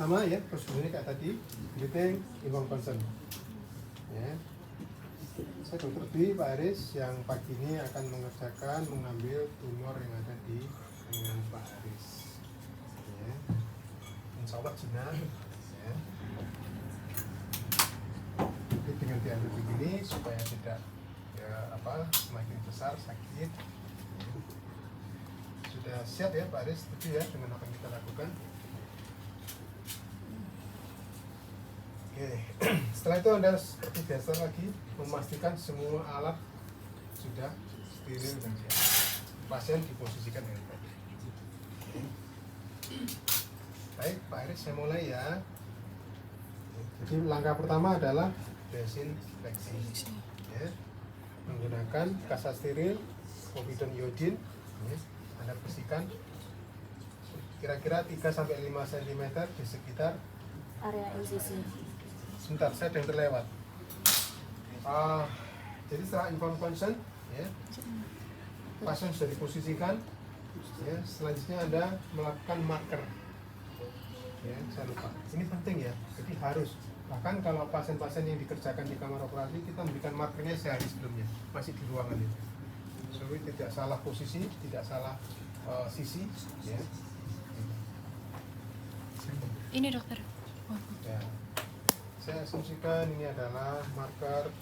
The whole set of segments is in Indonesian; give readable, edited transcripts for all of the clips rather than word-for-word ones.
sama ya, prosedurnya kayak tadi, bleeding, informed consent. Ya. Saya Dr. Dwi, Pak Aris yang pagi ini akan mengambil tumor yang ada di lengan Pak Aris. Ya. Insya Allah jinak. Ya. Jadi dengan diambil begini supaya tidak semakin besar sakit. Sudah siap ya Pak Aris, setuju ya dengan apa yang kita lakukan? Oke. Setelah itu Anda seperti biasa lagi memastikan semua alat sudah steril dan siap. Pasien diposisikan dengan baik. Baik Pak Aris, saya mulai ya. Jadi langkah pertama adalah desinfeksi. Ya. Menggunakan kasa steril, povidone iodine. Ya. Anda bersihkan kira-kira 3-5 cm di sekitar area incisi. Sebentar, saya ada yang terlewat. Jadi setelah informed consent, ya, pasien sudah diposisikan. Ya, selanjutnya Anda melakukan marker. Ya, saya lupa. Ini penting ya. Jadi harus. Bahkan kalau pasien-pasien yang dikerjakan di kamar operasi, kita memberikan markernya sehari sebelumnya, masih di ruangan itu. Supaya tidak salah posisi, tidak salah sisi. Ya. Ini dokter. Ya. Saya asumsikan ini adalah marker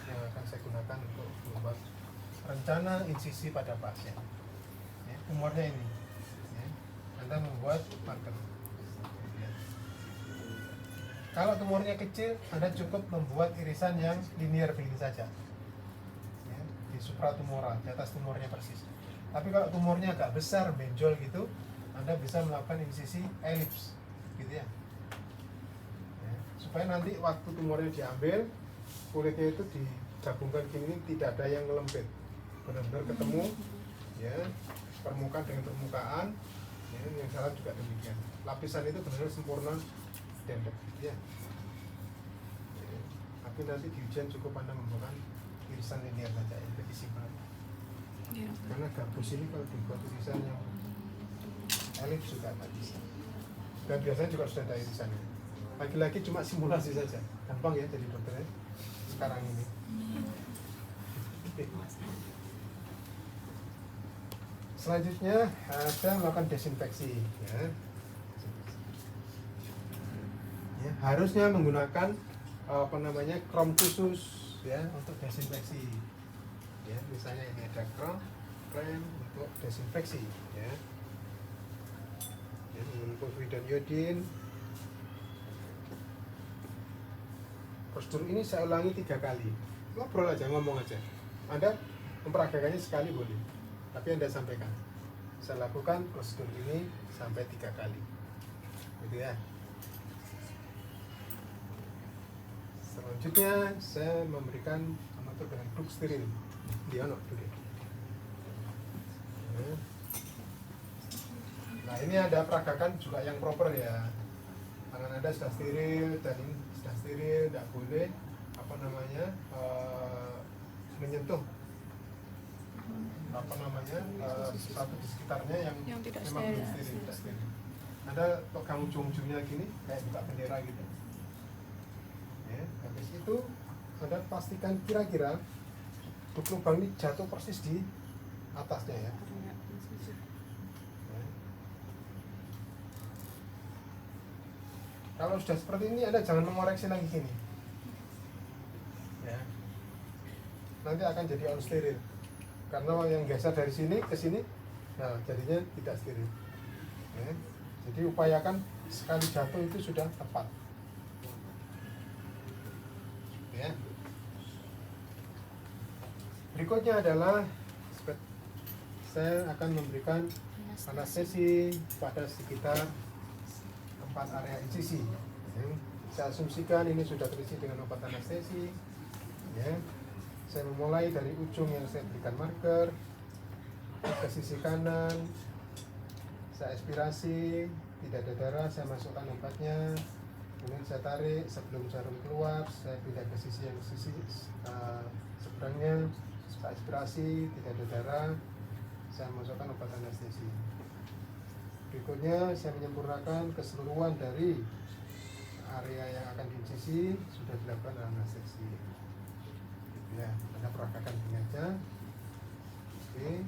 yang akan saya gunakan untuk membuat rencana insisi pada pasien. Ya, tumornya ini. Ya. Anda membuat marker. Ya. Kalau tumornya kecil, Anda cukup membuat irisan yang linear begini saja. Ya, di supratumoral, di atas tumornya persis. Tapi kalau tumornya agak besar, benjol gitu, Anda bisa melakukan insisi elips, gitu ya. Supaya nanti waktu tumornya diambil, kulitnya itu digabungkan gini, tidak ada yang ngelempit, benar-benar ketemu, ya, permukaan dengan permukaan, ya, yang salah juga demikian. Lapisan itu benar-benar sempurna dendek, ya. Tapi nanti di ujian cukup Anda membuat irisan linear saja, yang lebih simpel. Ya. Karena gabus ini kalau dibuat irisan yang elips juga tak bisa. Dan biasanya juga sudah ada irisannya. Lagi-lagi cuma simulasi saja, gampang ya jadi dokternya sekarang ini. Selanjutnya saya melakukan desinfeksi. Ya, harusnya menggunakan krom khusus ya untuk desinfeksi. Ya, misalnya ini ada krem untuk desinfeksi. Ya, menggunakan povidone iodine. Prosedur ini saya ulangi 3 kali. Ngobrol aja, ngomong aja. Anda memperagakannya sekali boleh, tapi Anda sampaikan. Saya lakukan prosedur ini sampai 3 kali. Gitu ya. Selanjutnya saya memberikan amatur dengan duk steril. Diono dulu. Nah ini ada peragakan juga yang proper ya. Tangan Anda sudah steril dan ini sudah steril, tidak boleh menyentuh sesuatu di sekitarnya yang tidak memang belum steril. steril, tidak steril. Anda pegang ujung-ujungnya gini kayak buka bendera gitu. Ya, habis itu Anda pastikan kira-kira lubang ini jatuh persis di atasnya ya. Kalau sudah seperti ini, Anda jangan mengoreksi lagi gini. Ya. Nanti akan jadi unsteril. Karena yang geser dari sini ke sini, nah jadinya tidak steril. Ya. Jadi upayakan sekali jatuh itu sudah tepat. Ya. Berikutnya adalah saya akan memberikan anestesi pada sekitar 4 area insisi. Ya. Saya asumsikan ini sudah terisi dengan obat anestesi. Ya. Saya memulai dari ujung yang saya berikan marker ke sisi kanan. Saya aspirasi, tidak ada darah, saya masukkan obatnya. Kemudian saya tarik sebelum jarum keluar, saya pindah ke sisi seberangnya. Saya aspirasi, tidak ada darah, saya masukkan obat anestesi. Berikutnya saya menyempurnakan keseluruhan dari area yang akan diincisi sudah dilakukan anestesi. Gitu ya, Anda peragakan gini aja. Oke.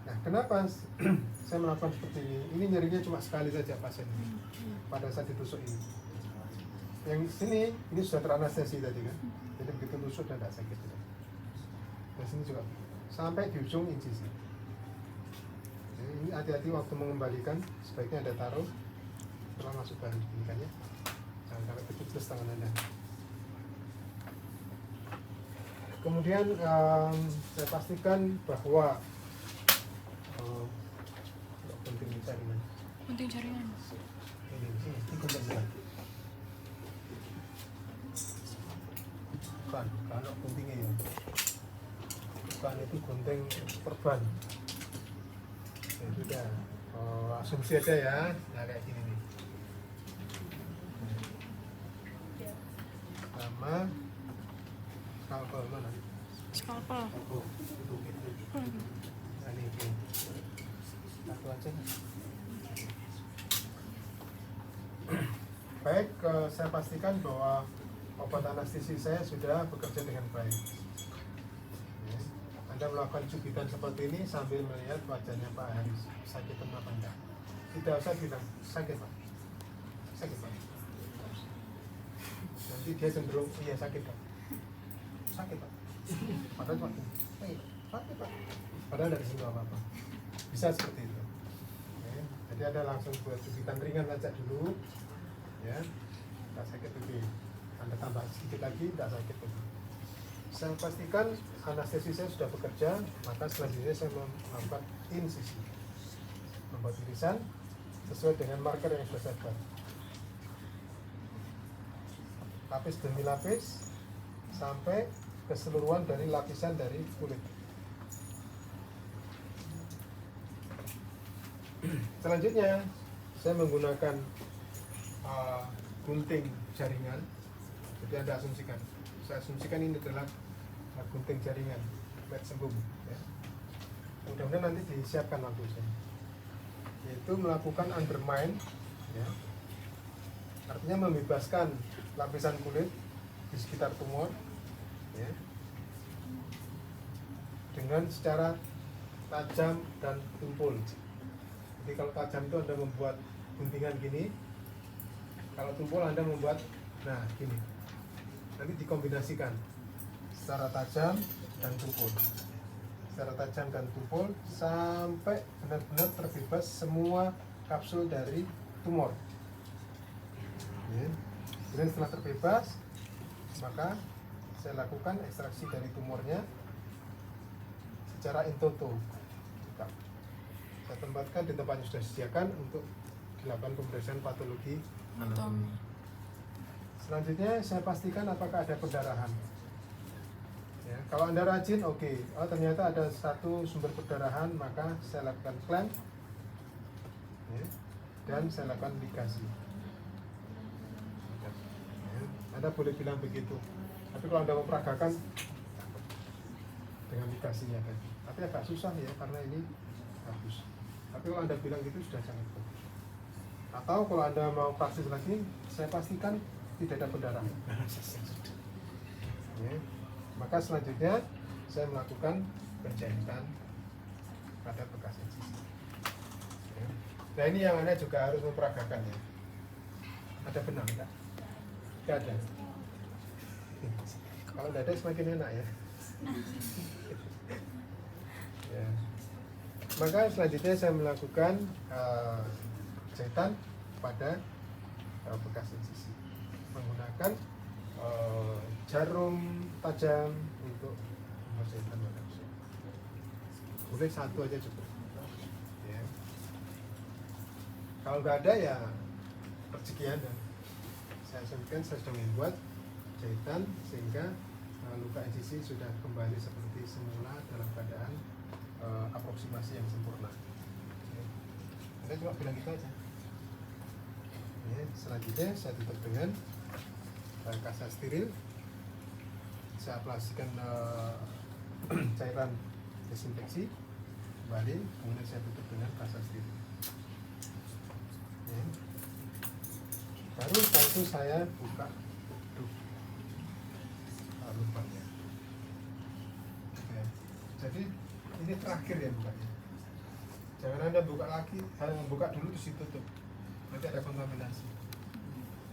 Nah, kenapa saya melakukan seperti ini? Ini nyerinya cuma sekali saja pasien ini, pada saat ditusuk ini. Yang sini, ini sudah teranestesi tadi kan, jadi begitu tusuk dan tidak sakit. Dan sini juga sampai di ujung incisi. Jadi ini hati-hati waktu mengembalikan, sebaiknya Anda taruh setelah masuk bahan ini kan ya. Jangan sampai kecutus tangan Anda. Kemudian saya pastikan bahwa penting jaringan. Gunting jaringan. Ini gunting jaringan. Bukan, kalau guntingnya ya. Bukan, itu gunting perban. Ya sudah, asumsi aja ya. Nah kayak gini nih. Sama skalpel mana? Scalpel. Nah, ini. Satu aja. Baik, saya pastikan bahwa obat anestesi saya sudah bekerja dengan baik. Ya. Anda melakukan cubitan seperti ini sambil melihat wajahnya Pak Haris sakit apa enggak. Tidak usah bilang sakit Pak, sakit Pak. Nanti dia cenderung iya sakit Pak, sakit Pak. Padahal Pak, sakit Pak. Padahal dari sini apa-apa. Bisa seperti itu. Ya. Jadi Anda langsung buat cubitan ringan saja dulu, ya, nggak sakit lagi. Anda tambah sedikit lagi, tidak sakit lagi. Saya pastikan anestesi saya sudah bekerja, maka selanjutnya saya melakukan insisi, membuat irisan sesuai dengan marker yang sudah saya buat. Lapis demi lapis sampai keseluruhan dari lapisan dari kulit. Selanjutnya saya menggunakan gunting jaringan. Jadi Anda asumsikan, saya asumsikan ini adalah gunting jaringan pet sembung ya. Mudah-mudahan nanti disiapkan langsung, yaitu melakukan undermine ya. Artinya membebaskan lapisan kulit di sekitar tumor ya, dengan secara tajam dan tumpul. Jadi kalau tajam itu Anda membuat guntingan gini, kalau tumpul Anda membuat nah gini. Nanti dikombinasikan secara tajam dan tumpul, secara tajam dan tumpul sampai benar-benar terbebas semua kapsul dari tumor. Kemudian setelah terbebas, maka saya lakukan ekstraksi dari tumornya secara in toto. Saya tempatkan di tempat yang sudah disediakan untuk dilakukan pemeriksaan patologi anatomi. Selanjutnya saya pastikan apakah ada perdarahan. Ya, kalau Anda rajin, oke. Oh, ternyata ada satu sumber perdarahan, maka saya lakukan clamp ya, dan saya lakukan ligasi. Ya, Anda boleh bilang begitu. Tapi kalau Anda memperagakan dengan ligasinya tadi, tapi agak susah ya karena ini bagus. Tapi kalau Anda bilang gitu sudah sangat bagus. Atau kalau Anda mau praksis lagi, saya pastikan tidak ada perdarahan. Ya. Maka selanjutnya saya melakukan penjahitan pada bekas incisi. Ya. Nah ini yang Anda juga harus memperagakan ya. Ada benang enggak? Enggak ada. Kalau tidak ada semakin enak ya. Ya. Maka selanjutnya saya melakukan jahitan pada bekas incisi menggunakan jarum tajam untuk menjahitan pada. Boleh satu aja cukup. Ya. Kalau nggak ada ya rezeki Anda. Saya asumsikan saya sudah membuat jahitan sehingga luka incisi sudah kembali seperti semula dalam keadaan aproksimasi yang sempurna. Ya. Anda cuma bilang gitu aja. Ya, selanjutnya saya tutup dengan kasa steril. Saya aplikasikan cairan desinfeksi kembali, kemudian saya tutup dengan prasasti. Ya. Baru setelah itu saya buka lubangnya. Ya. Jadi ini terakhir ya bukanya. Jangan Anda buka lagi, buka dulu terus ditutup. Nanti ada kontaminasi.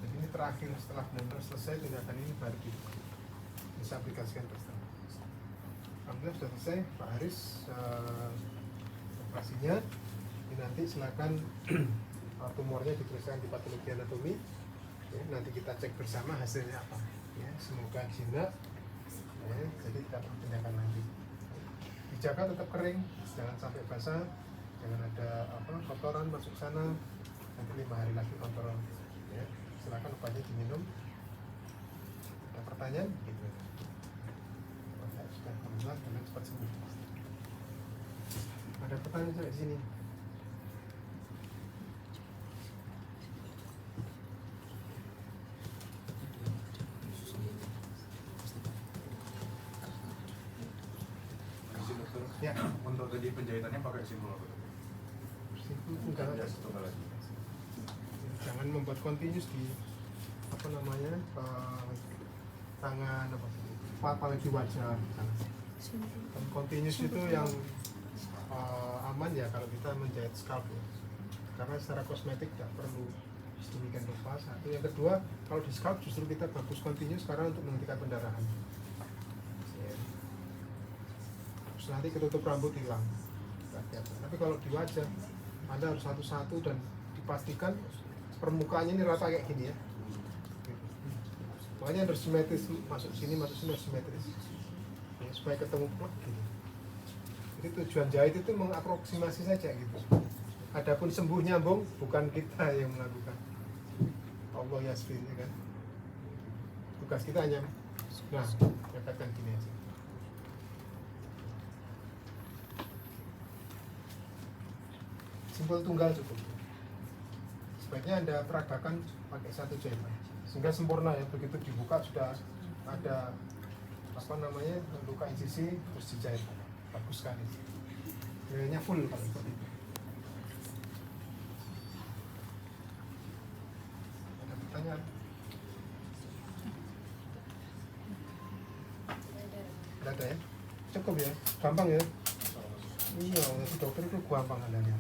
Jadi ini terakhir, setelah benar-benar selesai tindakan ini baru bisa aplikasikan pesta. Alhamdulillah sudah selesai Pak Haris operasinya. Ini nanti silakan tumornya dituliskan di patologi anatomi. Ya, nanti kita cek bersama hasilnya apa. Ya, semoga tidak. Ya, jadi kita tindakan nanti. Dijaga tetap kering, jangan sampai basah, jangan ada kotoran masuk sana. Nanti 5 hari lagi kontrol. Ya, silakan obatnya diminum. Ada pertanyaan? Gitu. Sudah alhamdulillah dengan cepat sembuh. Ada pertanyaan sampai sini? Ya. Untuk tadi penjahitannya pakai simpul apa? Enggak. Ya, tunggal lagi. Jangan membuat continuous di tangan apalagi wajah. Dan continuous itu yang aman ya kalau kita menjahit scalp ya. Karena secara kosmetik tidak perlu sedemikian rupa. Satu, yang kedua kalau di scalp justru kita bagus continuous karena untuk menghentikan pendarahan. Ya. Terus nanti ketutup rambut hilang. Tapi kalau di wajah Anda harus satu-satu dan dipastikan permukaannya ini rata kayak gini ya. Makanya harus simetris, masuk sini harus simetris ya, supaya ketemu plug gitu. Jadi tujuan jahit itu mengaproksimasi saja gitu. Adapun sembuh nyambung bukan kita yang melakukan, Allah yasfir ya kan. Tugas kita hanya dapatkan gini aja. Simpul tunggal cukup. Sebaiknya Anda peragakan pakai satu jahitan sehingga sempurna ya, begitu dibuka sudah ada luka insisi terus dijahit, bagus sekali. Nilainya full kalau seperti itu. Ada pertanyaan? Tidak ada ya? Cukup ya? Gampang ya? Iya, dokter itu gampang adanya.